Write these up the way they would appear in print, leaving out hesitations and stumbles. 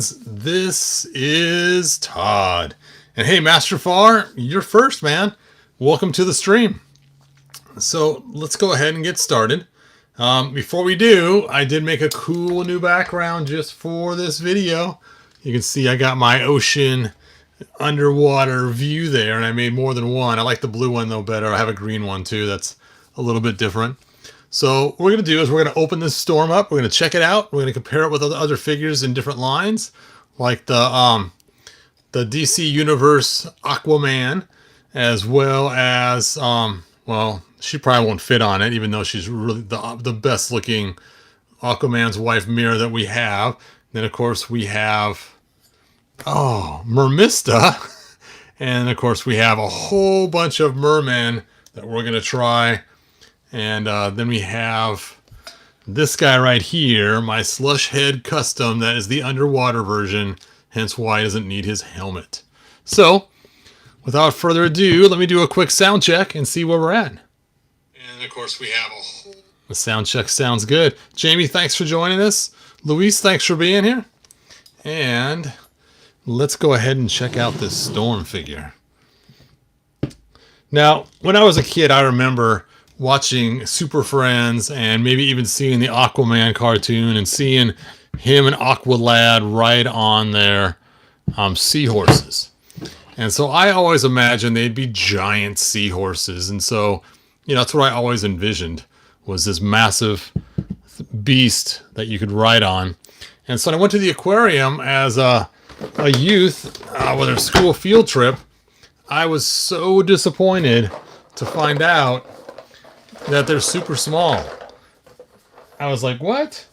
This is Todd. And hey, Master Far, you're first, man. Welcome to the stream. So let's go ahead and get started. Before we do, I did make a cool new background just for this video. You can see I got my ocean underwater view there, and I made more than one. I like the blue one though better. I have a green one too that's a little bit different. So what we're going to do is we're going to open this storm up. We're going to check it out. We're going to compare it with other figures in different lines, like the DC Universe Aquaman, as well as, well, she probably won't fit on it, even though she's really the best looking Aquaman's wife mirror that we have. Then, of course, we have, Mermista. And, of course, we have a whole bunch of mermen that we're going to try. And then we have this guy right here, my Slush Head Custom. That is the underwater version, hence why he doesn't need his helmet. So, without further ado, let me do a quick sound check and see where we're at. And of course we have a whole... The sound check sounds good. Jamie, thanks for joining us. Luis, thanks for being here. And let's go ahead and check out this Storm figure. Now, when I was a kid, I remember watching Super Friends and maybe even seeing the Aquaman cartoon and seeing him and Aqualad ride on their seahorses. And so I always imagined they'd be giant seahorses. And so, you know, that's what I always envisioned, was this massive beast that you could ride on. And so when I went to the aquarium as a youth with a school field trip, I was so disappointed to find out that they're super small. I was like, what?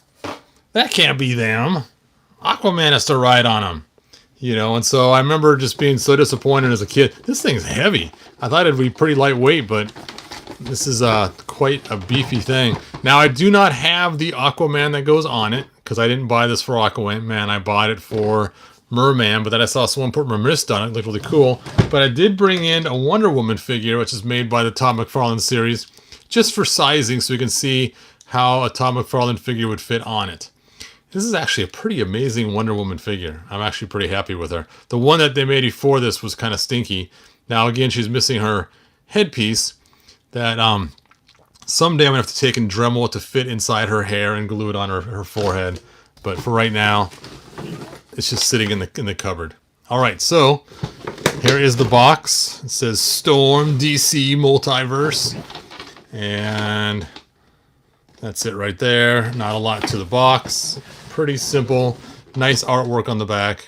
That can't be them. Aquaman has to ride on them. You know, and so I remember just being so disappointed as a kid. This thing's heavy. I thought it'd be pretty lightweight, but this is quite a beefy thing. Now, I do not have the Aquaman that goes on it, because I didn't buy this for Aquaman. I bought it for Merman, but then I saw someone put Mermist on it. It looked really cool. But I did bring in a Wonder Woman figure, which is made by the Todd McFarlane series, just for sizing so you can see how a Todd McFarlane figure would fit on it. This is actually a pretty amazing Wonder Woman figure. I'm actually pretty happy with her. The one that they made before this was kind of stinky. Now, again, she's missing her headpiece that someday I'm going to have to take and Dremel it to fit inside her hair and glue it on her forehead. But for right now, it's just sitting in the cupboard. All right, so here is the box. It says Storm DC Multiverse. And that's it right there. Not a lot to the box. Pretty simple. Nice artwork on the back.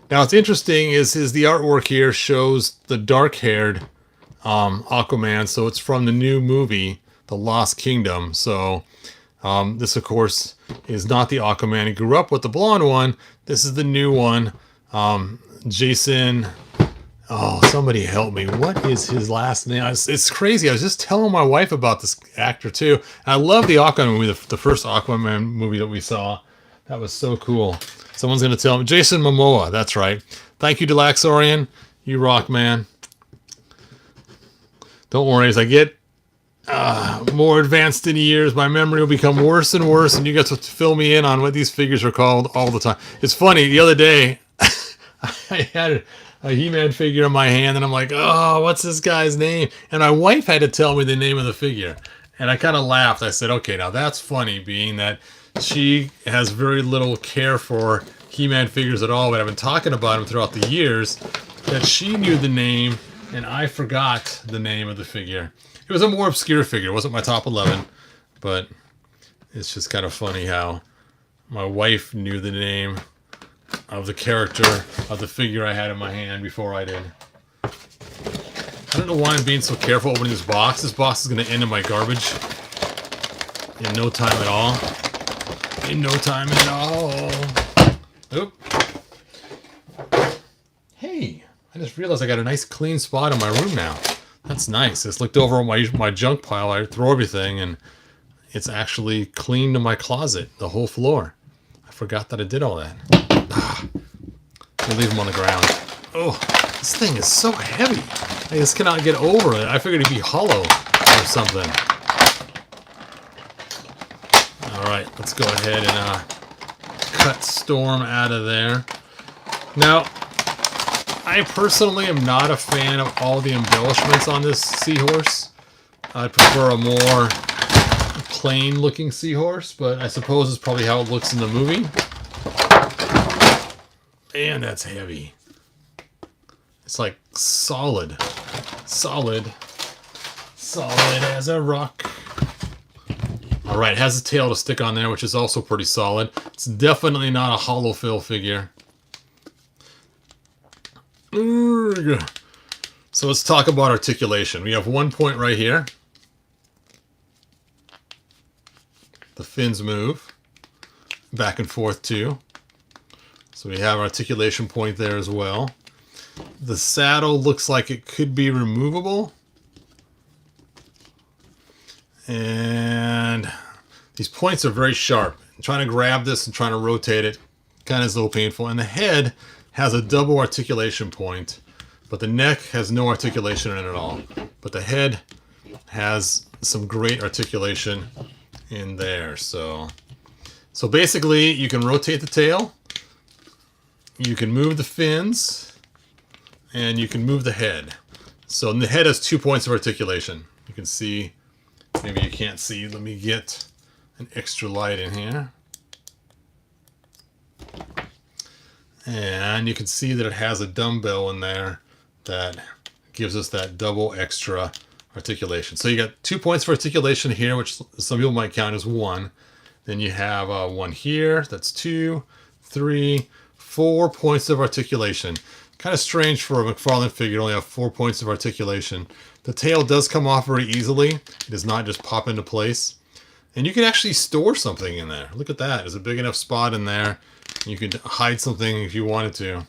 Now what's interesting is the artwork here shows the dark-haired Aquaman. So it's from the new movie, The Lost Kingdom. So this, of course, is not the Aquaman he grew up with, the blonde one. This is the new one. Jason... Oh, somebody help me. What is his last name? It's crazy. I was just telling my wife about this actor, too. And I love the Aquaman movie, the first Aquaman movie that we saw. That was so cool. Someone's going to tell me. Jason Momoa, that's right. Thank you, Delaxorian. You rock, man. Don't worry. As I get more advanced in years, my memory will become worse and worse, and you get to fill me in on what these figures are called all the time. It's funny. The other day, I had a He-Man figure in my hand, and I'm like, oh, what's this guy's name? And my wife had to tell me the name of the figure. And I kind of laughed. I said, okay, now that's funny, being that she has very little care for He-Man figures at all, but I've been talking about him throughout the years, that she knew the name, and I forgot the name of the figure. It was a more obscure figure. It wasn't my top 11, but it's just kind of funny how my wife knew the name of the character of the figure I had in my hand before I did. I don't know why I'm being so careful opening this box. This box is going to end in my garbage in no time at all. In no time at all. Oop. Hey, I just realized I got a nice clean spot in my room now. That's nice. I just looked over my junk pile. I throw everything, and it's actually clean to my closet, the whole floor. I forgot that I did all that. I'll leave them on the ground. Oh, this thing is so heavy. I just cannot get over it. I figured it'd be hollow or something. All right, let's go ahead and cut Storm out of there. Now, I personally am not a fan of all the embellishments on this Seahorse. I prefer a more plain looking Seahorse, but I suppose it's probably how it looks in the movie. And that's heavy. It's like solid as a rock. All right, it has a tail to stick on there, which is also pretty solid. It's definitely not a hollow fill figure. So let's talk about articulation. We have one point right here. The fins move back and forth too. So we have articulation point there as well. The saddle looks like it could be removable. And these points are very sharp. Trying to grab this and trying to rotate it kind of is a little painful. And the head has a double articulation point, but the neck has no articulation in it at all. But the head has some great articulation in there. So basically you can rotate the tail, you can move the fins, and you can move the head. So the head has 2 points of articulation. You can see, maybe you can't see, let me get an extra light in here. And you can see that it has a dumbbell in there that gives us that double extra articulation. So you got 2 points for articulation here, which some people might count as 1. Then you have 1 here, that's 2, 3, 4 points of articulation. Kind of strange for a McFarlane figure to only have 4 points of articulation. The tail does come off very easily. It does not just pop into place. And you can actually store something in there. Look at that. There's a big enough spot in there. You could hide something if you wanted to.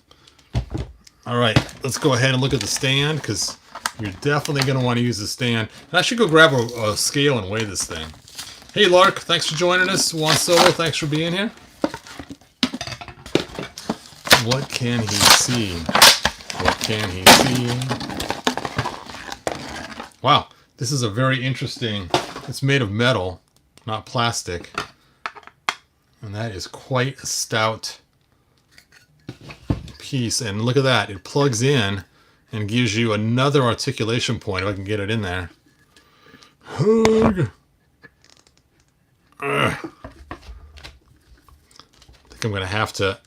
All right, let's go ahead and look at the stand, because you're definitely going to want to use the stand. And I should go grab a scale and weigh this thing. Hey, Lark, thanks for joining us. Juan Solo, thanks for being here. What can he see? What can he see? Wow, this is a very interesting, it's made of metal, not plastic. And that is quite a stout piece. And look at that, it plugs in and gives you another articulation point, if I can get it in there. Hug. I think I'm going to have to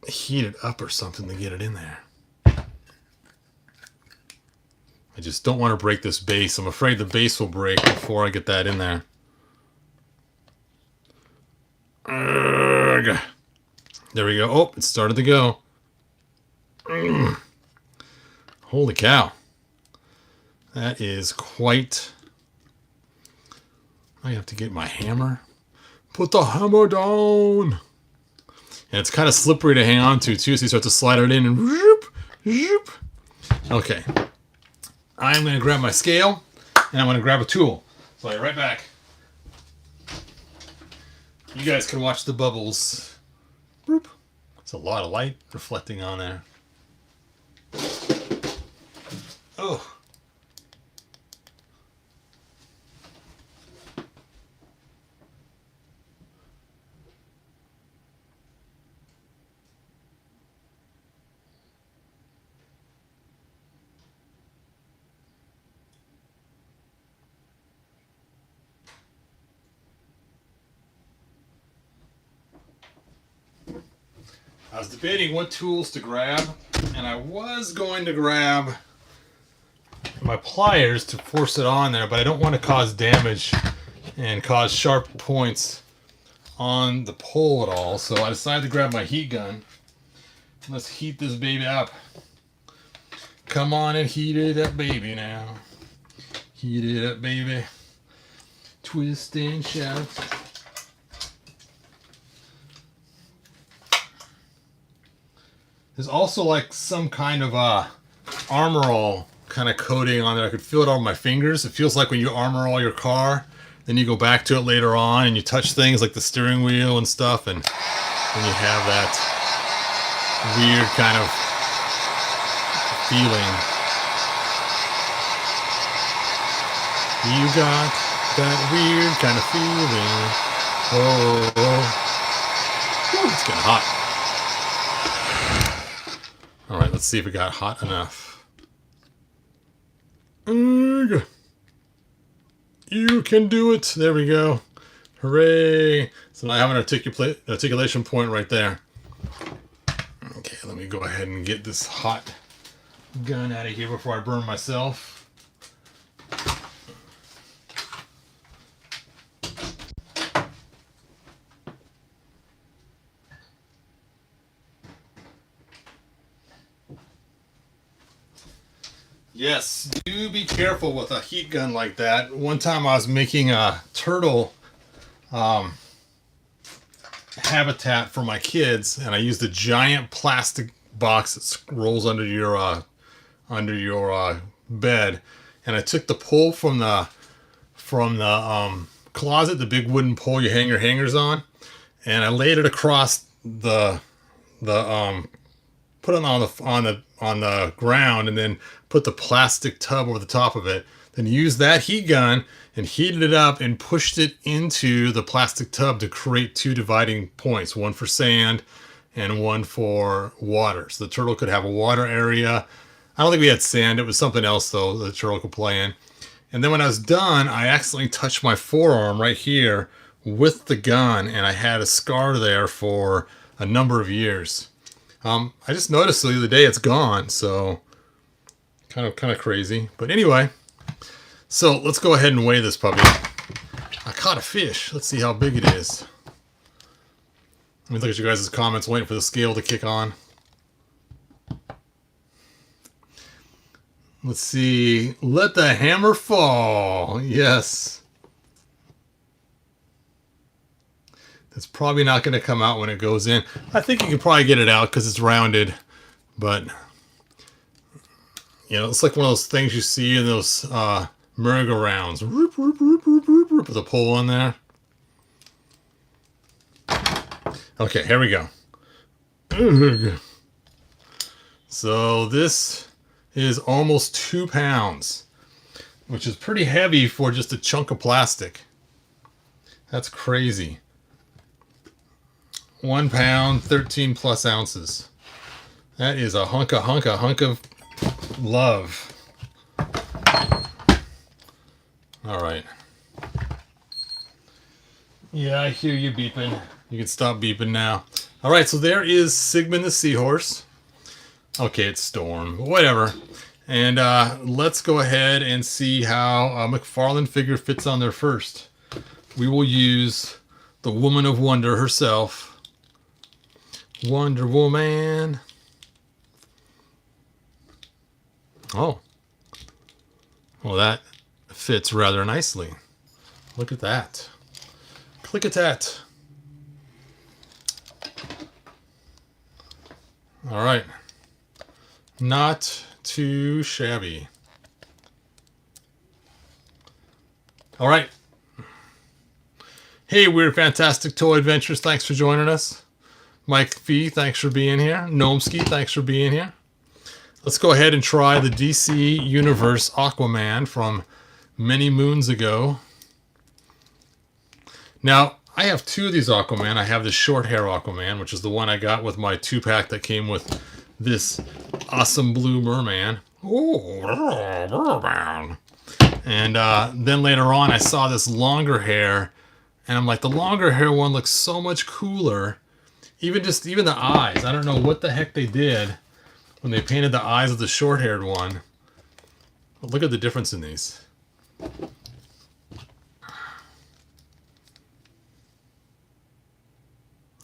heat it up or something to get it in there. I just don't want to break this base. I'm afraid the base will break before I get that in there. There we go. Oh, it started to go. Holy cow. That is quite... I have to get my hammer. Put the hammer down. And it's kind of slippery to hang on to too, so you start to slide it in and whoop, whoop. Okay. I'm going to grab my scale and I'm going to grab a tool. So I'll be right back. You guys can watch the bubbles. Boop. It's a lot of light reflecting on there. Oh. I was debating what tools to grab, and I was going to grab my pliers to force it on there, but I don't want to cause damage and cause sharp points on the pole at all, so I decided to grab my heat gun. Let's heat this baby up. Come on and heat it up, baby, now. Heat it up, baby. Twist and shout. There's also like some kind of Armor All kind of coating on there. I could feel it on my fingers. It feels like when you Armor All your car, then you go back to it later on and you touch things like the steering wheel and stuff, and then you have that weird kind of feeling. You got that weird kind of feeling. Oh, Ooh, it's getting hot. All right, let's see if it got hot enough. You can do it. There we go. Hooray. So now I have an articulation point right there. Okay, let me go ahead and get this hot gun out of here before I burn myself. Yes, do be careful with a heat gun like that. One time I was making a turtle habitat for my kids, and I used a giant plastic box that rolls under your bed, and I took the pole from the closet, the big wooden pole you hang your hangers on, and I laid it across put it on the ground, and then put the plastic tub over the top of it. Then used that heat gun and heated it up and pushed it into the plastic tub to create two dividing points, one for sand and one for water. So the turtle could have a water area. I don't think we had sand. It was something else though the turtle could play in. And then when I was done, I accidentally touched my forearm right here with the gun, and I had a scar there for a number of years. I just noticed the other day it's gone, so kind of crazy. But anyway, so let's go ahead and weigh this puppy. I caught a fish. Let's see how big it is. Let me look at you guys' comments, waiting for the scale to kick on. Let's see. Let the hammer fall. Yes. It's probably not going to come out when it goes in. I think you can probably get it out because it's rounded. But, you know, it's like one of those things you see in those merry-go-rounds. With a pole on there. Okay, here we go. So this is almost 2 pounds, which is pretty heavy for just a chunk of plastic. That's crazy. 1 pound, 13 plus ounces. That is a hunk of love. All right. Yeah, I hear you beeping. You can stop beeping now. All right, so there is Sigmund the Seahorse. Okay, it's Storm, but whatever. And let's go ahead and see how a McFarlane figure fits on there first. We will use the Woman of Wonder herself. Wonder Woman. Oh. Well, that fits rather nicely. Look at that. Click at that. All right. Not too shabby. All right. Hey, Weird Fantastic Toy Adventures. Thanks for joining us. Mike V, thanks for being here. Gnomesky, thanks for being here. Let's go ahead and try the DC Universe Aquaman from many moons ago. Now, I have two of these Aquaman. I have the short hair Aquaman, which is the one I got with my 2-pack that came with this awesome blue merman. Oh, merman. And then later on, I saw this longer hair, and I'm like, the longer hair one looks so much cooler. Even the eyes. I don't know what the heck they did when they painted the eyes of the short-haired one. But look at the difference in these.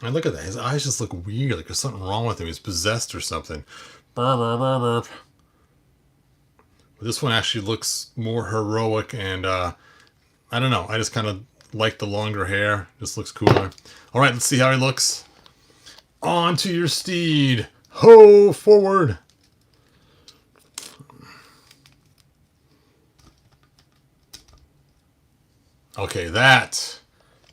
And look at that. His eyes just look weird. Like there's something wrong with him. He's possessed or something. But this one actually looks more heroic, and I don't know. I just kind of like the longer hair. Just looks cooler. All right, let's see how he looks. On to your steed. Ho, forward. Okay, that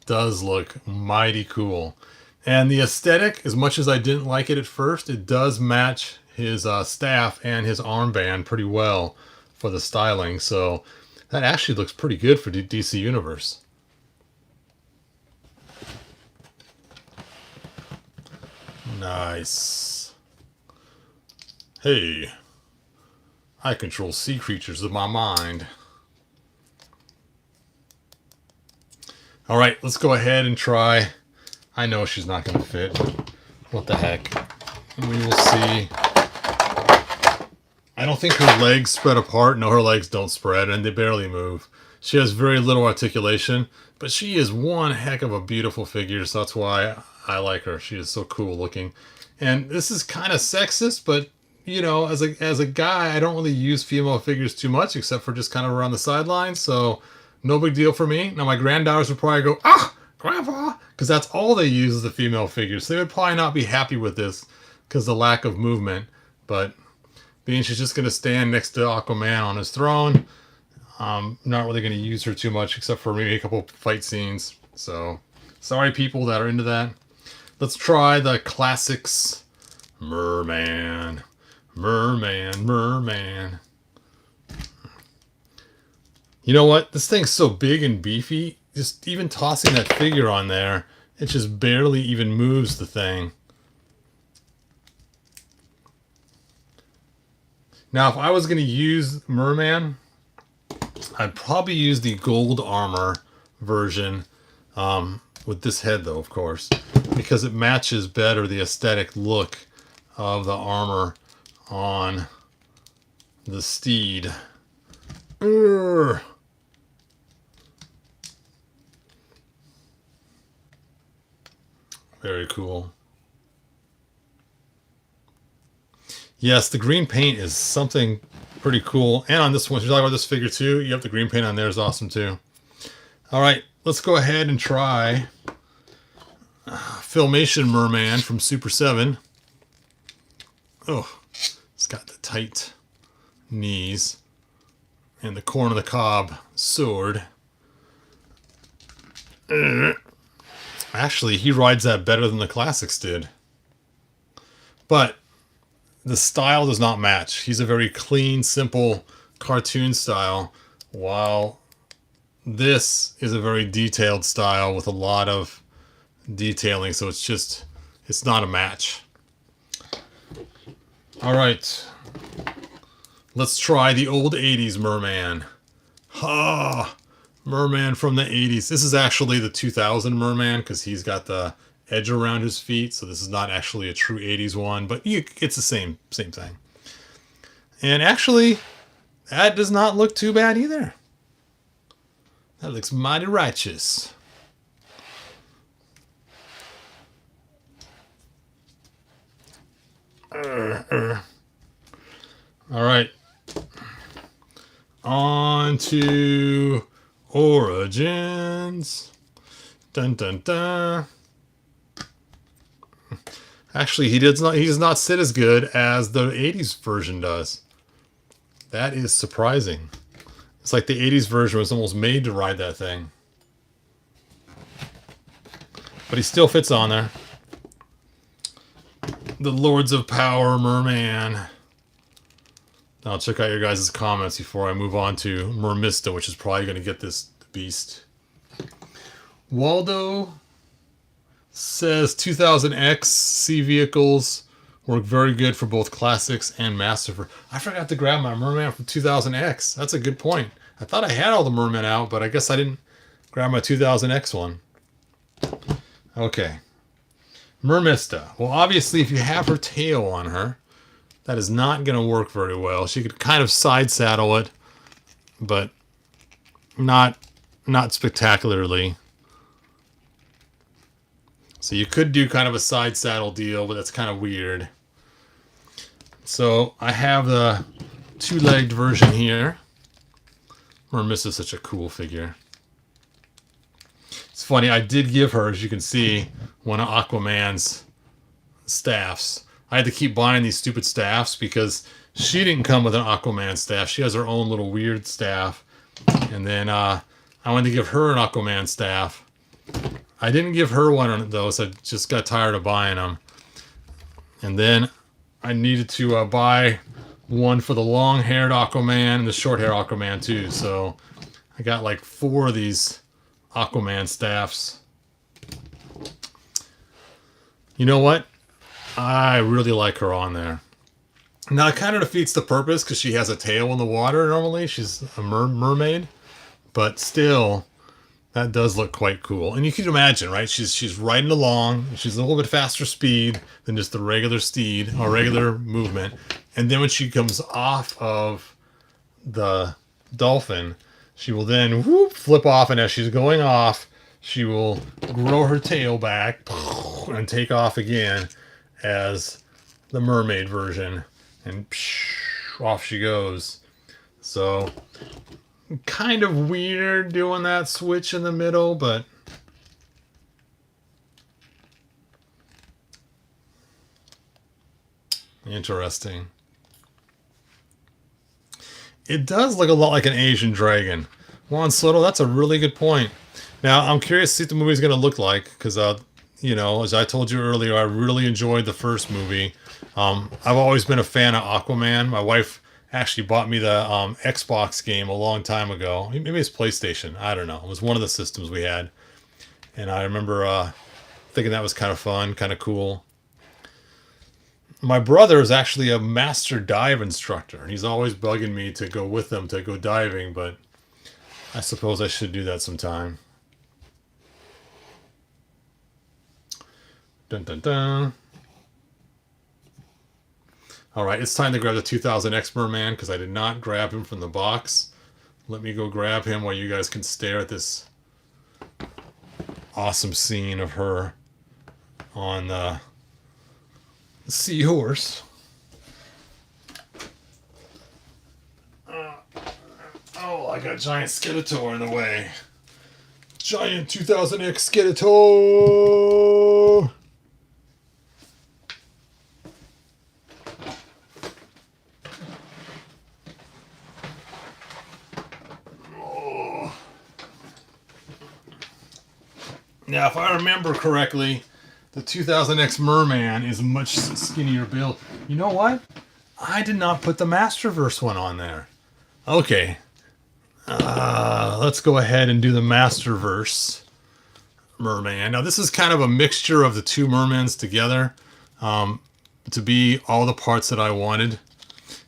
does look mighty cool. And the aesthetic, as much as I didn't like it at first, it does match his staff and his armband pretty well for the styling. So that actually looks pretty good for DC Universe. Nice. Hey, I control sea creatures with my mind. All right, let's go ahead and try. I know she's not going to fit. What the heck? We will see. I don't think her legs spread apart. No, her legs don't spread, and they barely move. She has very little articulation, but she is one heck of a beautiful figure, so that's why I like her. She is so cool looking. And this is kind of sexist, but, you know, as a guy, I don't really use female figures too much, except for just kind of around the sidelines, so no big deal for me. Now, my granddaughters would probably go, ah, Grandpa, because that's all they use is the female figures. So they would probably not be happy with this because of the lack of movement, but being she's just going to stand next to Aquaman on his throne, not really going to use her too much except for maybe a couple fight scenes. So, sorry people that are into that. Let's try the classics. Merman. Merman. Merman. You know what? This thing's so big and beefy. Just even tossing that figure on there, it just barely even moves the thing. Now, if I was going to use Merman, I'd probably use the gold armor version with this head, though, of course, because it matches better the aesthetic look of the armor on the Steed. Urgh. Very cool. Yes, the green paint is something pretty cool. And on this one, if you're talking about this figure too, you have the green paint on there is awesome too. All right, let's go ahead and try Filmation Merman from Super 7. Oh, it's got the tight knees and the corn of the cob sword. Actually, he rides that better than the classics did. But the style does not match. He's a very clean, simple cartoon style, while this is a very detailed style with a lot of detailing, so it's not a match. All right. Let's try the old 80s Merman. Ha! Merman from the 80s. This is actually the 2000 Merman because he's got the edge around his feet, so this is not actually a true 80s one, but it's the same thing. And actually, that does not look too bad either. That looks mighty righteous. All right. On to Origins. Dun dun dun. Actually, he does not sit as good as the 80s version does. That is surprising. It's like the 80s version was almost made to ride that thing. But he still fits on there. The Lords of Power Merman. I'll check out your guys' comments before I move on to Mermista, which is probably going to get this beast. Waldo says 2000X C vehicles work very good for both classics and Masterverse. I forgot to grab my Merman from 2000X. That's a good point. I thought I had all the Mermen out, but I guess I didn't grab my 2000X one. Okay. Mermista. Well, obviously, if you have her tail on her, that is not going to work very well. She could kind of side saddle it, but not spectacularly. So you could do kind of a side saddle deal, but that's kind of weird. So I have the two-legged version here. Mermista is such a cool figure. It's funny, I did give her, as you can see, one of Aquaman's staffs. I had to keep buying these stupid staffs because she didn't come with an Aquaman staff. She has her own little weird staff. And then I wanted to give her an Aquaman staff. I didn't give her one of those. I just got tired of buying them. And then I needed to buy one for the long-haired Aquaman and the short-haired Aquaman too. So I got like 4 of these Aquaman staffs. You know what? I really like her on there. Now, it kind of defeats the purpose because she has a tail in the water normally. She's a mermaid. But still, that does look quite cool. And you can imagine, right? She's riding along. She's a little bit faster speed than just the regular steed or regular movement. And then when she comes off of the dolphin, she will then whoop, flip off. And as she's going off, she will grow her tail back and take off again as the mermaid version. And off she goes. So kind of weird doing that switch in the middle, but interesting. It does look a lot like an Asian dragon. Juan Soto, that's a really good point. Now, I'm curious to see what the movie's going to look like because, you know, as I told you earlier, I really enjoyed the first movie. I've always been a fan of Aquaman. My wife actually bought me the Xbox game a long time ago. Maybe it's PlayStation. I don't know. It was one of the systems we had. And I remember thinking that was kind of fun, kind of cool. My brother is actually a master dive instructor. And he's always bugging me to go with him to go diving. But I suppose I should do that sometime. Dun dun dun. All right, it's time to grab the 2000X Merman because I did not grab him from the box. Let me go grab him while you guys can stare at this awesome scene of her on the Seahorse. Oh, I got giant Skeletor in the way. Giant 2000X Skeletor! Now, if I remember correctly, the 2000X Merman is a much skinnier build. You know what? I did not put the Masterverse one on there. Okay. Let's go ahead and do the Masterverse Merman. Now, this is kind of a mixture of the two Mermans together to be all the parts that I wanted.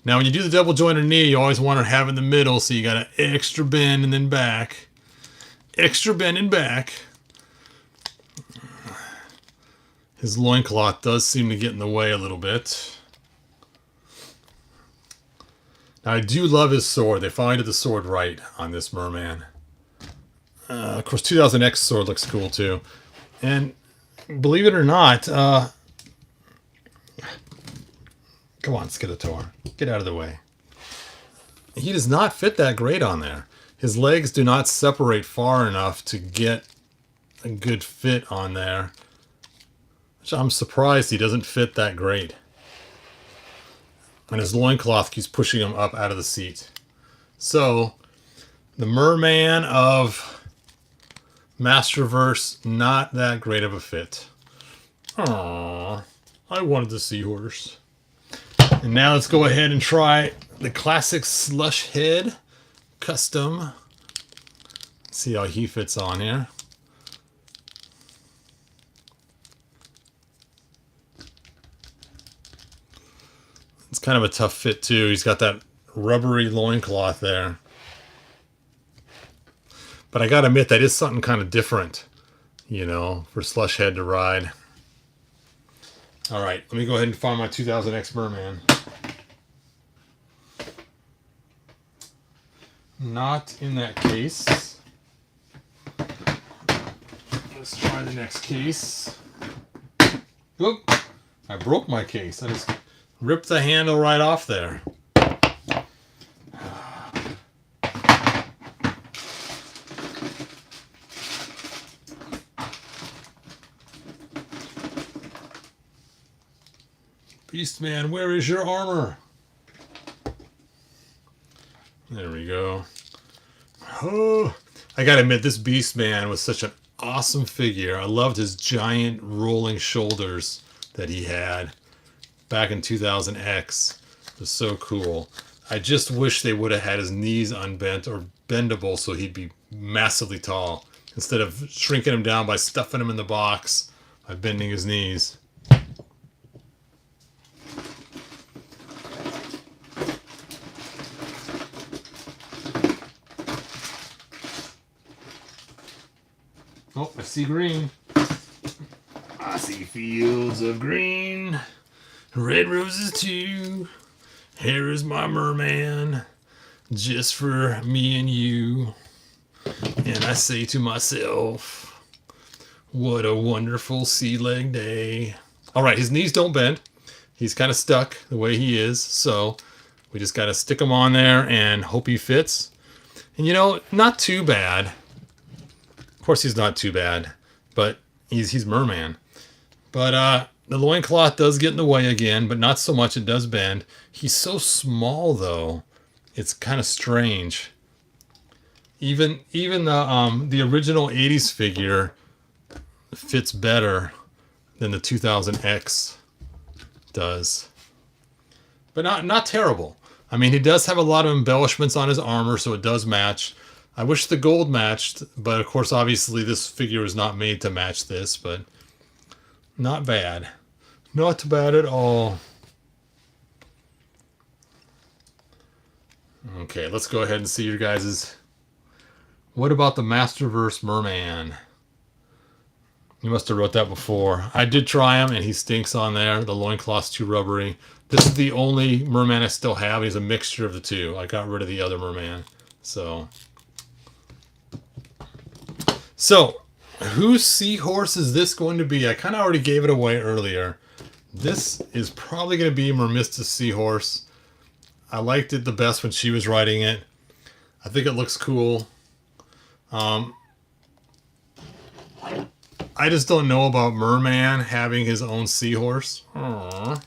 Now, when you do the double jointed knee, you always want to have it in the middle, so you got an extra bend and then back. Extra bend and back. His loincloth does seem to get in the way a little bit. Now, I do love his sword. They finally did the sword right on this Merman. Of course, 2000X sword looks cool too. And believe it or not, come on, Skeletor. Get out of the way. He does not fit that great on there. His legs do not separate far enough to get a good fit on there. I'm surprised he doesn't fit that great. And his loincloth keeps pushing him up out of the seat. So, the Merman of Masterverse, not that great of a fit. Aww, I wanted the Seahorse. And now let's go ahead and try the classic Slush Head Custom. See how he fits on here. It's kind of a tough fit too. He's got that rubbery loincloth there. But I gotta admit, that is something kind of different, you know, for Slush Head to ride. All right, let me go ahead and find my 2000X Merman. Not in that case. Let's try the next case. Oop, I broke my case. I just ripped the handle right off there. Beastman, where is your armor? There we go. Oh, I gotta admit, this Beastman was such an awesome figure. I loved his giant rolling shoulders that he had back in 2000X. It was so cool. I just wish they would have had his knees unbent or bendable so he'd be massively tall, instead of shrinking him down by stuffing him in the box by bending his knees. Oh, I see green. I see fields of green, red roses too. Here is my merman, just for me and you. And I say to myself, what a wonderful sea leg day. All right, his knees don't bend. He's kind of stuck the way he is, so we just got to stick him on there and hope he fits. And you know, not too bad. Of course he's not too bad, but he's merman. But the loincloth does get in the way again, but not so much. It does bend. He's so small, though. It's kind of strange. Even the original 80s figure fits better than the 2000X does. But not terrible. I mean, he does have a lot of embellishments on his armor, so it does match. I wish the gold matched, but of course, obviously, this figure is not made to match this, but not bad. Not bad at all. Okay, let's go ahead and see your guys's. What about the Masterverse Merman? You must have wrote that before. I did try him, and he stinks on there. The loincloth's too rubbery. This is the only merman I still have. He's a mixture of the two. I got rid of the other merman. So whose Seahorse is this going to be? I kind of already gave it away earlier. This is probably going to be Mermista's Seahorse. I liked it the best when she was riding it. I think it looks cool. I just don't know about Merman having his own Seahorse. Aww.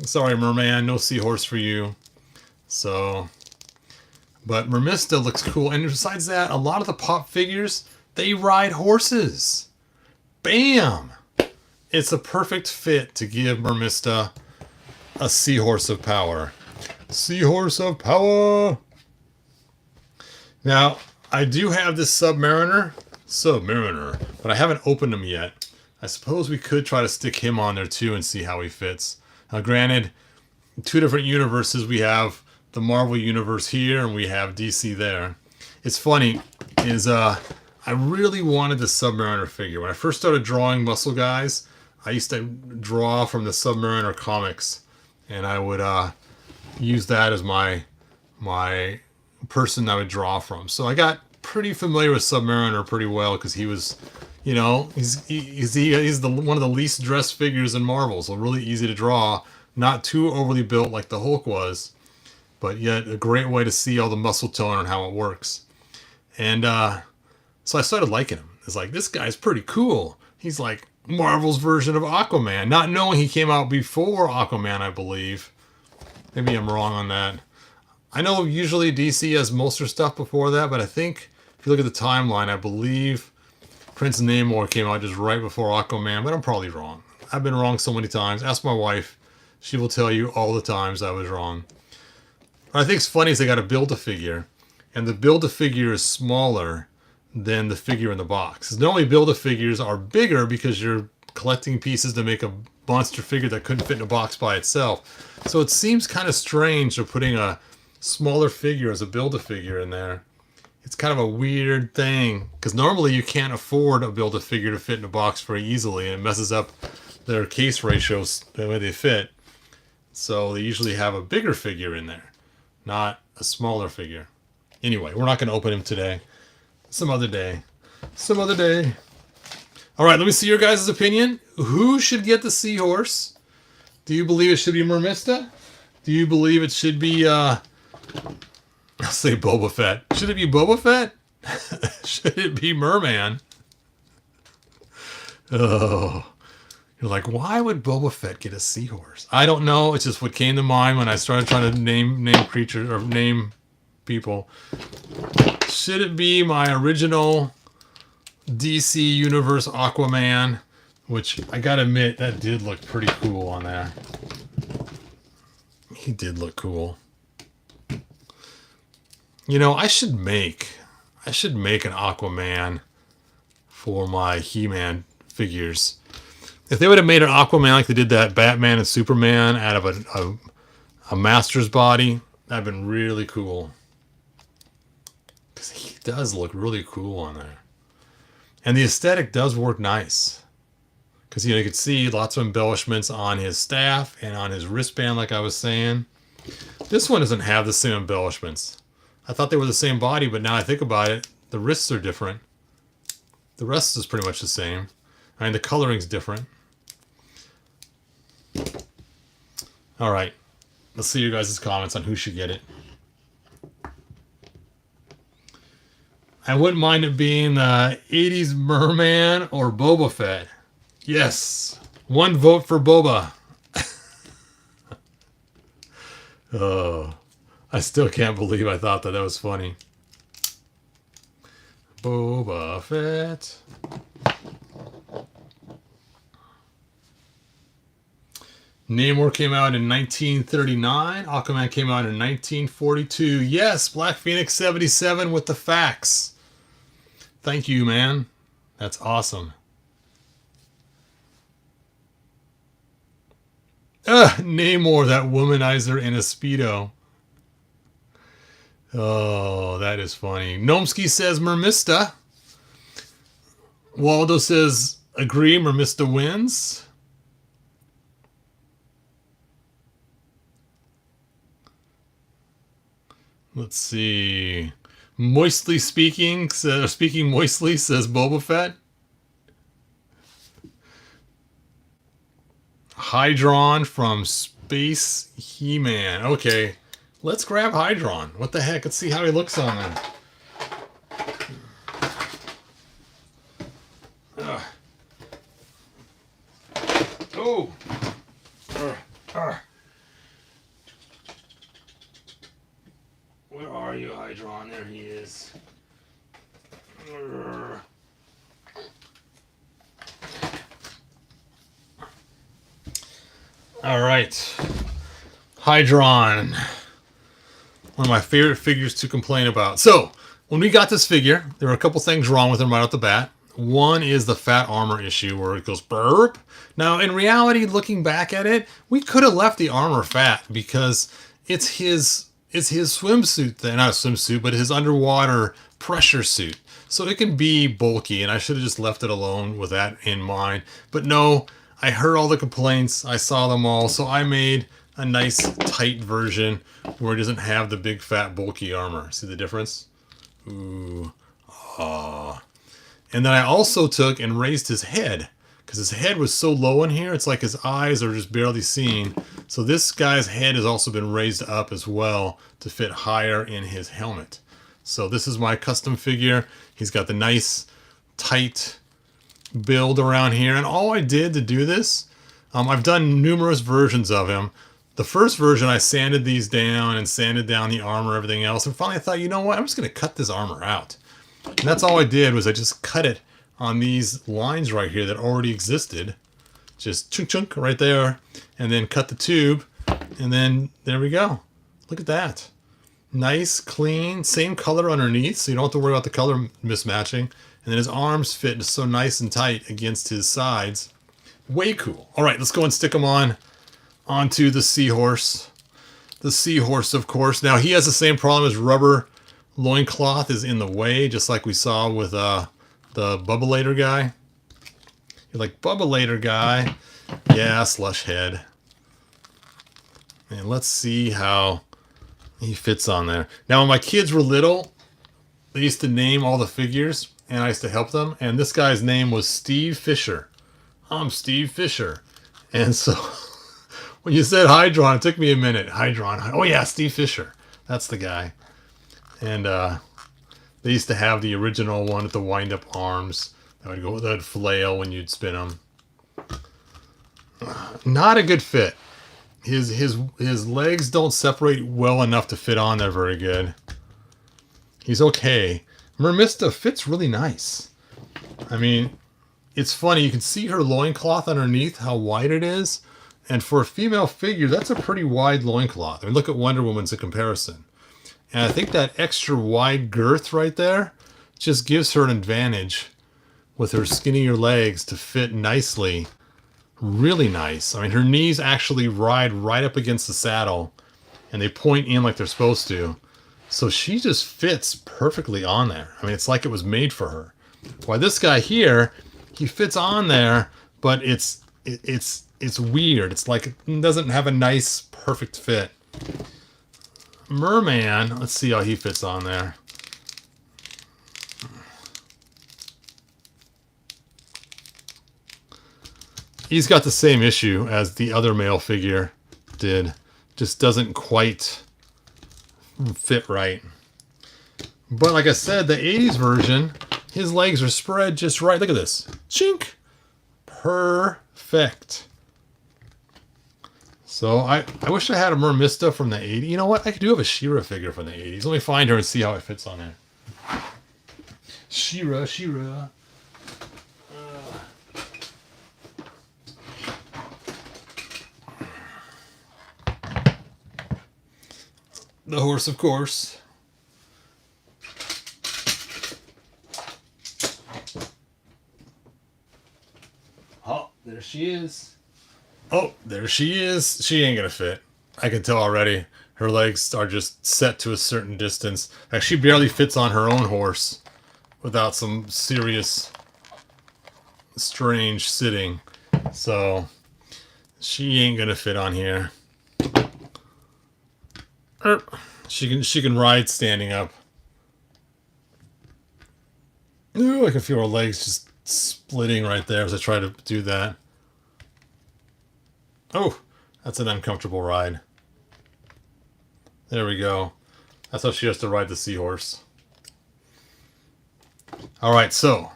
Sorry, Merman, no Seahorse for you. So, but Mermista looks cool. And besides that, a lot of the pop figures, they ride horses. Bam! It's a perfect fit to give Mermista a Seahorse of power. Seahorse of power! Now, I do have this Submariner, but I haven't opened him yet. I suppose we could try to stick him on there too and see how he fits. Now, granted, two different universes. We have the Marvel universe here, and we have DC there. It's funny, I really wanted the Submariner figure. When I first started drawing muscle guys, I used to draw from the Submariner comics, and I would use that as my person I would draw from. So I got pretty familiar with Submariner pretty well because he was, you know, he's one of the least dressed figures in Marvel, so really easy to draw, not too overly built like the Hulk was, but yet a great way to see all the muscle tone and how it works. And so I started liking him. It's like, this guy's pretty cool. He's like Marvel's version of Aquaman, not knowing he came out before Aquaman, I believe. Maybe I'm wrong on that. I know usually DC has most of their stuff before that, but I think if you look at the timeline, I believe Prince Namor came out just right before Aquaman, but I'm probably wrong. I've been wrong so many times. Ask my wife. She will tell you all the times I was wrong. What I think is funny is they got a Build-A-Figure, and the Build-A-Figure is smaller than the figure in the box. Normally Build-A-Figures are bigger because you're collecting pieces to make a monster figure that couldn't fit in a box by itself. So it seems kind of strange to putting a smaller figure as a Build-A-Figure in there. It's kind of a weird thing because normally you can't afford a Build-A-Figure to fit in a box very easily, and it messes up their case ratios the way they fit. So they usually have a bigger figure in there, not a smaller figure. Anyway, we're not going to open him today. Some other day. Some other day. All right, let me see your guys' opinion. Who should get the Seahorse? Do you believe it should be Mermista? Do you believe it should be, I'll say Boba Fett. Should it be Boba Fett? Should it be Merman? Oh. You're like, why would Boba Fett get a Seahorse? I don't know. It's just what came to mind when I started trying to name creatures or name people. Should it be my original DC Universe Aquaman? Which I gotta admit, that did look pretty cool on there. He did look cool. You know, I should make an Aquaman for my He-Man figures. If they would have made an Aquaman like they did that Batman and Superman out of a Master's body, that'd been really cool. Because he does look really cool on there. And the aesthetic does work nice. Because, you can see lots of embellishments on his staff and on his wristband, like I was saying. This one doesn't have the same embellishments. I thought they were the same body, but now I think about it, the wrists are different. The rest is pretty much the same. I mean, the coloring's different. All right. Let's see your guys' comments on who should get it. I wouldn't mind it being 80s Merman or Boba Fett. Yes. One vote for Boba. Oh, I still can't believe I thought that was funny. Boba Fett. Namor came out in 1939. Aquaman came out in 1942. Yes, Black Phoenix 77 with the facts. Thank you, man. That's awesome. Namor, that womanizer in a Speedo. Oh, that is funny. Gnomsky says Mermista. Waldo says, agree, Mermista wins. Let's see. Moistly speaking moistly says Boba Fett. Hydron from Space He-Man. Okay, let's grab Hydron. What the heck? Let's see how he looks on him. Oh. Where are you, Hydron? There he is. All right. Hydron. One of my favorite figures to complain about. So, when we got this figure, there were a couple things wrong with him right off the bat. One is the fat armor issue where it goes burp. Now, in reality, looking back at it, we could have left the armor fat because it's his swimsuit, not a swimsuit, but his underwater pressure suit. So it can be bulky, and I should have just left it alone with that in mind. But no, I heard all the complaints. I saw them all. So I made a nice tight version where it doesn't have the big fat bulky armor. See the difference? Ooh. Ah. And then I also took and raised his head because his head was so low in here. It's like his eyes are just barely seen. So this guy's head has also been raised up as well to fit higher in his helmet. So this is my custom figure. He's got the nice tight build around here. And all I did to do this, I've done numerous versions of him. The first version, I sanded these down and sanded down the armor, everything else. And finally I thought, you know what? I'm just going to cut this armor out. And that's all I did was I just cut it on these lines right here that already existed. Just chunk chunk right there. And then cut the tube. And then there we go. Look at that. Nice, clean, same color underneath. So you don't have to worry about the color mismatching. And then his arms fit just so nice and tight against his sides. Way cool. All right, let's go and stick him onto the Seahorse. The Seahorse, of course. Now, he has the same problem as rubber loincloth is in the way, just like we saw with the Bubbleator guy. You're like, Bubbleator guy. Yeah, slush head. And let's see how he fits on there. Now, when my kids were little, they used to name all the figures, and I used to help them. And this guy's name was Steve Fisher. I'm Steve Fisher. And so when you said Hydron, it took me a minute. Hydron. Oh, yeah, Steve Fisher. That's the guy. And they used to have the original one with the wind-up arms that would flail when you'd spin them. Not a good fit. His legs don't separate well enough to fit on there very good. He's okay. Mermista fits really nice. I mean, it's funny. You can see her loincloth underneath, how wide it is. And for a female figure, that's a pretty wide loincloth. I mean, look at Wonder Woman's a comparison. And I think that extra wide girth right there just gives her an advantage with her skinnier legs to fit nicely. Really nice. I mean, her knees actually ride right up against the saddle and they point in like they're supposed to. So she just fits perfectly on there. I mean, it's like it was made for her. Why this guy here, he fits on there, but it's weird. It's like it doesn't have a nice, perfect fit. Merman, let's see how he fits on there. He's got the same issue as the other male figure did. Just doesn't quite fit right. But like I said, the 80s version, his legs are spread just right. Look at this. Chink. Perfect. So I wish I had a Mermista from the 80s. You know what? I do have a She-Ra figure from the 80s. Let me find her and see how it fits on there. She-Ra, She-Ra. The horse, of course. Oh, there she is. Oh, there she is. She ain't gonna fit. I can tell already. Her legs are just set to a certain distance. Like, she barely fits on her own horse without some serious, strange sitting. So, she ain't gonna fit on here. She can ride standing up. Ooh, I can feel her legs just splitting right there as I try to do that. Oh, that's an uncomfortable ride. There we go. That's how she has to ride the Seahorse. Alright, so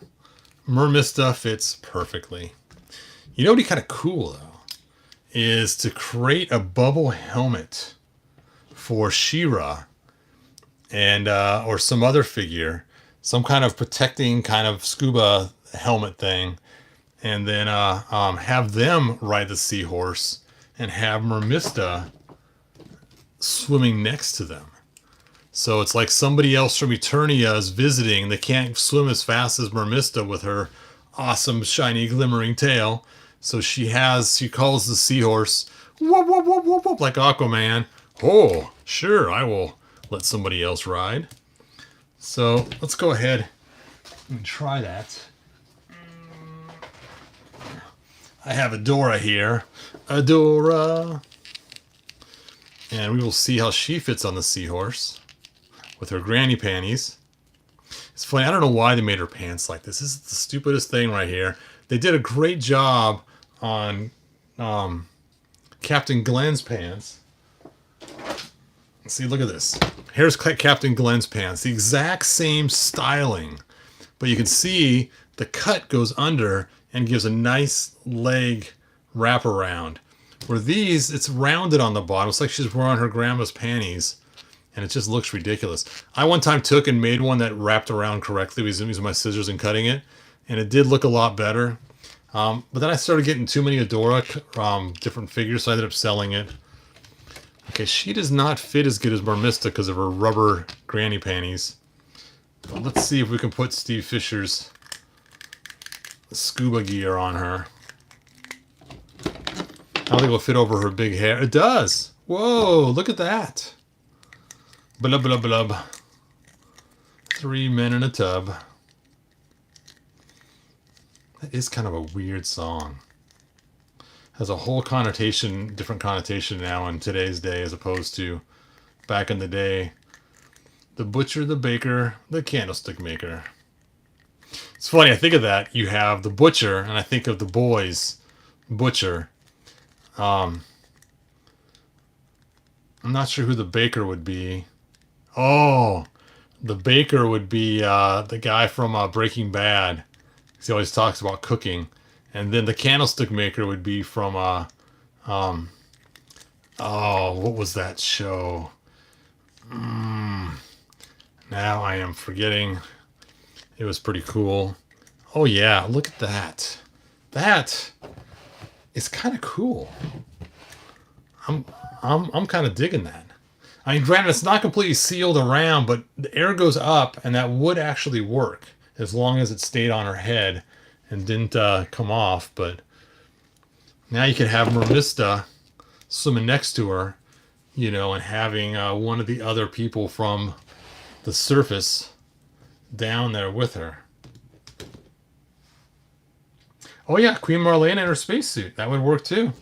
Mermista fits perfectly. You know what would be kind of cool, though, is to create a bubble helmet for She-Ra and or some other figure, some kind of protecting kind of scuba helmet thing, and then have them ride the Seahorse and have Mermista swimming next to them. So it's like somebody else from Eternia is visiting. They can't swim as fast as Mermista with her awesome shiny glimmering tail. So she calls the Seahorse whoop, whoop, whoop, whoop, whoop, like Aquaman. Oh, sure, I will let somebody else ride. So let's go ahead and try that. I have Adora here. Adora. And we will see how she fits on the Seahorse with her granny panties. It's funny, I don't know why they made her pants like this. This is the stupidest thing right here. They did a great job on Captain Glenn's pants. See, look at this. Here's Captain Glenn's pants. The exact same styling. But you can see the cut goes under and gives a nice leg wraparound. Where these, it's rounded on the bottom. It's like she's wearing her grandma's panties. And it just looks ridiculous. I one time took and made one that wrapped around correctly using my scissors and cutting it. And it did look a lot better. But then I started getting too many Adora different figures, so I ended up selling it. Okay, she does not fit as good as Mermista because of her rubber granny panties. But let's see if we can put Steve Fisher's scuba gear on her. I don't think it'll fit over her big hair. It does! Whoa, look at that! Blub, blub, blub. 3 men in a tub. That is kind of a weird song. Has a whole connotation, different connotation now in today's day as opposed to back in the day. The butcher, the baker, the candlestick maker. It's funny, I think of that. You have the butcher, and I think of the boys' butcher. I'm not sure who the baker would be. Oh, the baker would be the guy from Breaking Bad. He always talks about cooking. And then the candlestick maker would be from, oh, what was that show? Now I am forgetting. It was pretty cool. Oh yeah, look at that. That is kind of cool. I'm kind of digging that. I mean, granted, it's not completely sealed around, but the air goes up, and that would actually work as long as it stayed on her head and didn't come off. But now you can have Mermista swimming next to her, you know, and having one of the other people from the surface down there with her. Oh yeah, Queen Marlene in her spacesuit. That would work too.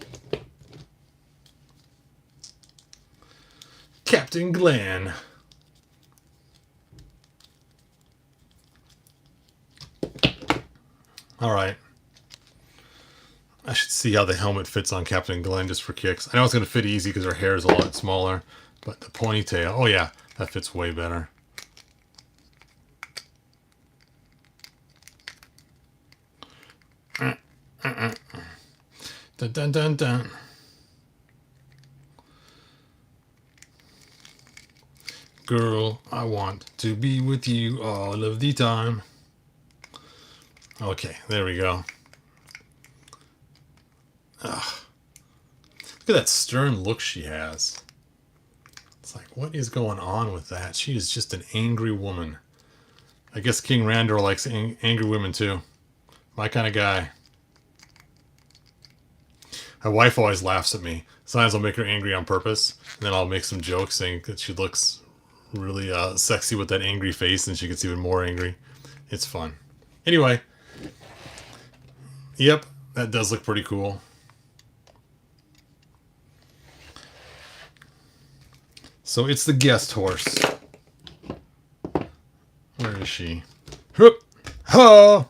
Captain Glenn. Alright. I should see how the helmet fits on Captain Glenn just for kicks. I know it's going to fit easy because her hair is a lot smaller. But the ponytail, oh yeah, that fits way better. Dun dun dun dun. Girl, I want to be with you all of the time. Okay, there we go. Ugh. Look at that stern look she has. It's like, what is going on with that? She is just an angry woman. I guess King Randor likes angry women too. My kind of guy. My wife always laughs at me. Sometimes I'll make her angry on purpose, and then I'll make some jokes saying that she looks really sexy with that angry face, and she gets even more angry. It's fun. Anyway. Yep, that does look pretty cool. So it's the guest horse. Where is she? Whoop! Ha!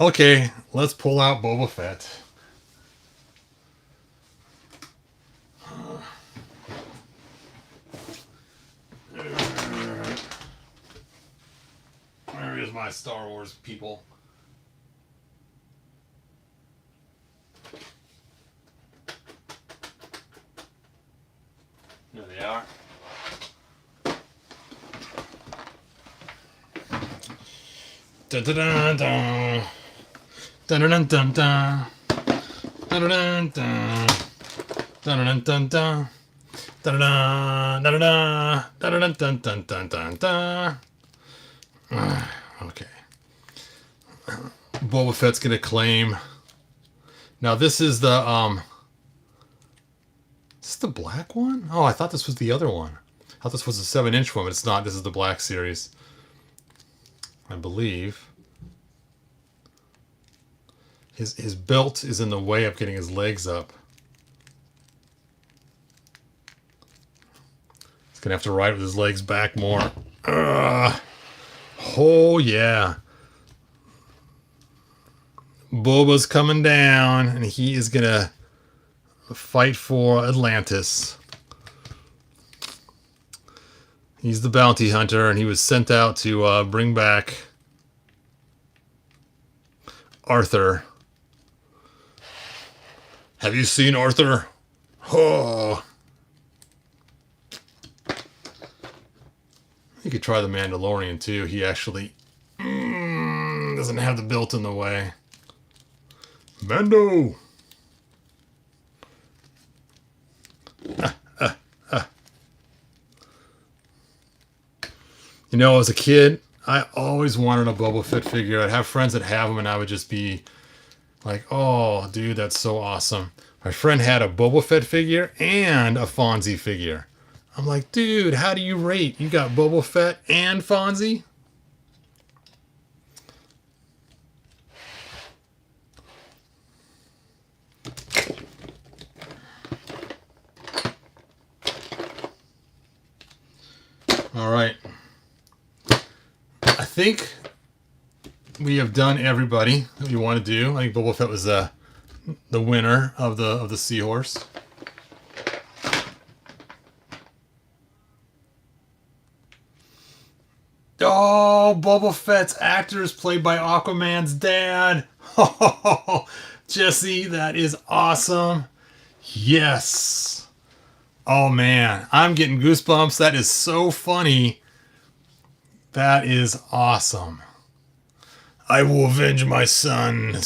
Okay, let's pull out Boba Fett. Where is my Star Wars people? There they are. Dun dun dun dun. Dun dun dun dun. Dun dun dun. Dun dun dun dun. Dun dun dun dun dun dun dun dun dun. Okay. Boba Fett's gonna claim. Now this is the Is this the black one? Oh, I thought this was the other one. I thought this was the 7-inch one, but it's not. This is the black series. I believe. His belt is in the way of getting his legs up. He's gonna have to ride with his legs back more. Oh yeah. Boba's coming down, and he is gonna fight for Atlantis. He's the bounty hunter, and he was sent out to bring back Arthur. Have you seen Arthur? Oh. You could try the Mandalorian too. He actually doesn't have the belt in the way. Mando! You know, as a kid, I always wanted a Boba Fett figure. I'd have friends that have them, and I would just be like, oh, dude, that's so awesome. My friend had a Boba Fett figure and a Fonzie figure. I'm like, dude, how do you rate? You got Boba Fett and Fonzie? All right. I think we have done everybody that we want to do. I think Boba Fett was the winner of the Seahorse. Oh, Boba Fett's actor is played by Aquaman's dad. Oh, Jesse, that is awesome. Yes. Oh man, I'm getting goosebumps. That is so funny. That is awesome. I will avenge my son.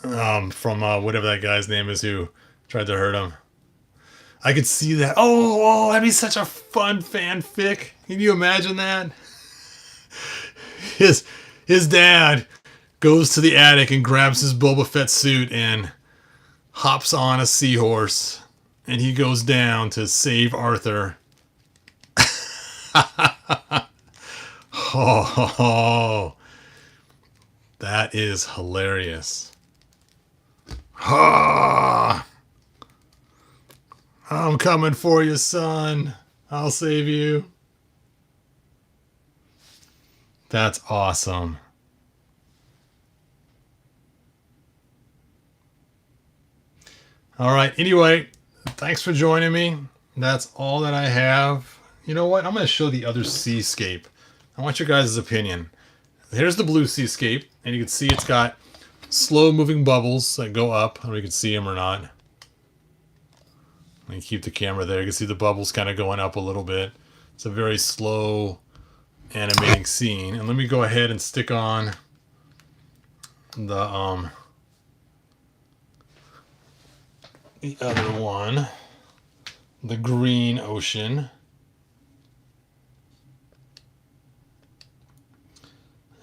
From whatever that guy's name is who tried to hurt him. I could see that. Oh, that'd be such a fun fanfic. Can you imagine that? His dad goes to the attic and grabs his Boba Fett suit and hops on a seahorse, and he goes down to save Arthur. Oh, That is hilarious. Ha! I'm coming for you, son. I'll save you. That's awesome. All right. Anyway, thanks for joining me. That's all that I have. You know what? I'm going to show the other seascape. I want your guys' opinion. Here's the blue seascape, and you can see it's got slow moving bubbles that go up. I don't know if you can see them or not. Let me keep the camera there. You can see the bubbles kind of going up a little bit. It's a very slow animating scene. And let me go ahead and stick on the other one, the green ocean.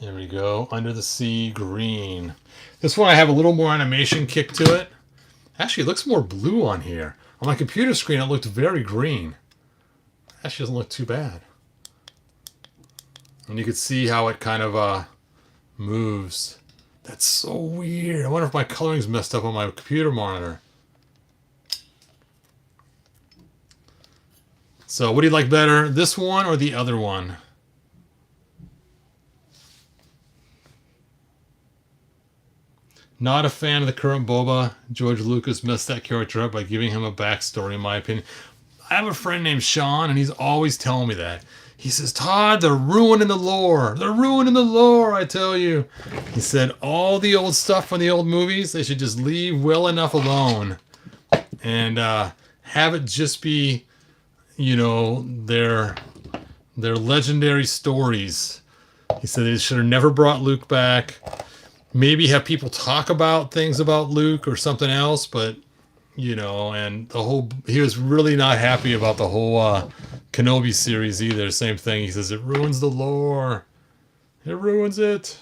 There we go. Under the sea, green. This one I have a little more animation kick to it. Actually, it looks more blue on here. On my computer screen, it looked very green. Actually, doesn't look too bad. And you can see how it kind of moves. That's so weird. I wonder if my coloring's messed up on my computer monitor. So, what do you like better, this one or the other one? Not a fan of the current Boba. George Lucas messed that character up by giving him a backstory, in my opinion. I have a friend named Sean, and he's always telling me that. He says, Todd, they're ruining the lore. They're ruining the lore, I tell you. He said all the old stuff from the old movies, they should just leave well enough alone. And have it just be, you know, their legendary stories. He said they should have never brought Luke back. Maybe have people talk about things about Luke or something else, but, you know, and the whole, he was really not happy about the whole Kenobi series either. Same thing. He says it ruins the lore. It ruins it.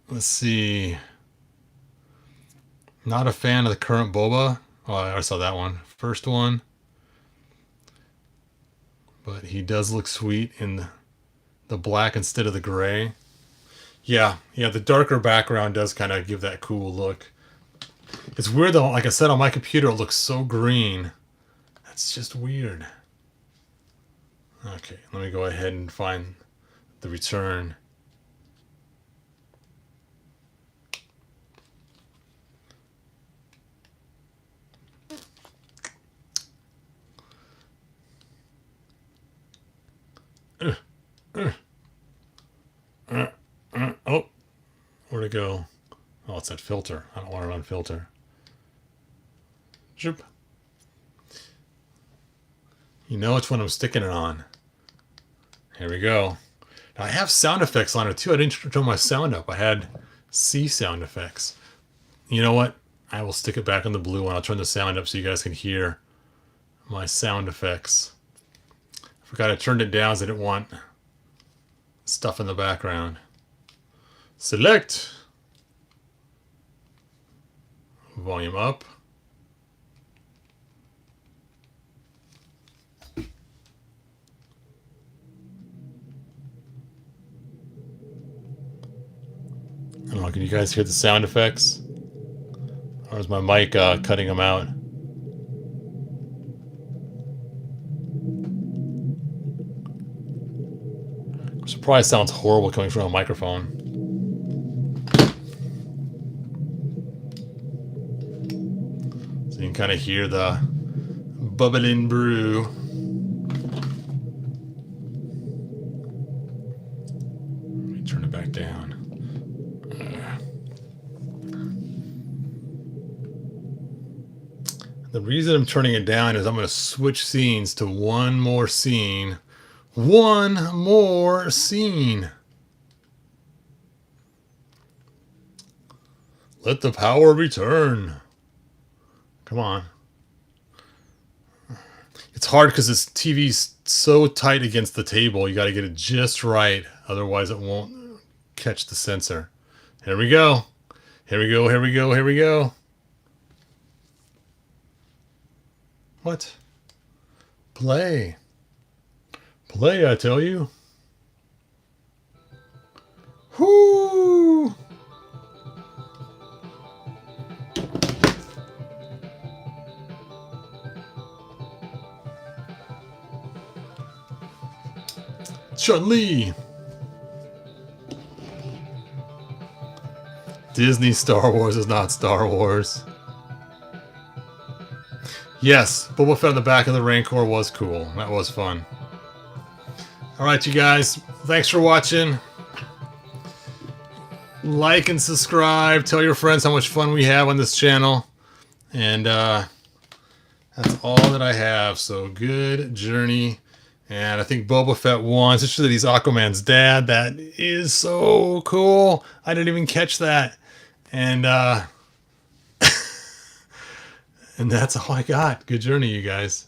Let's see. Not a fan of the current Boba. Oh, I already saw that one. First one. But he does look sweet in the black instead of the gray. Yeah, the darker background does kind of give that cool look. It's weird though, like I said, on my computer it looks so green. That's just weird. Okay, let me go ahead and find the return. Oh, where'd it go? Oh, it's that filter. I don't want it on filter. Zoop. You know which one I'm sticking it on. Here we go. Now I have sound effects on it too. I didn't turn my sound up. I had C sound effects. You know what? I will stick it back on the blue one. I'll turn the sound up so you guys can hear my sound effects. I forgot I turned it down so I didn't want stuff in the background. Select. Volume up. I don't know, can you guys hear the sound effects? Or is my mic cutting them out? It probably sounds horrible coming from a microphone. So you can kind of hear the bubbling brew. Let me turn it back down. The reason I'm turning it down is I'm going to switch scenes to one more scene. One more scene. Let the power return. Come on. It's hard because this TV's so tight against the table. You got to get it just right. Otherwise it won't catch the sensor. Here we go. Here we go, here we go, here we go. What? Play. Play, I tell you. Whoo! Chun-Li. Disney Star Wars is not Star Wars. Yes, Boba Fett on the back of the Rancor was cool. That was fun. Alright, you guys. Thanks for watching. Like and subscribe. Tell your friends how much fun we have on this channel. And that's all that I have. So good journey. And I think Boba Fett won. Especially that he's Aquaman's dad. That is so cool. I didn't even catch that. And and that's all I got. Good journey, you guys.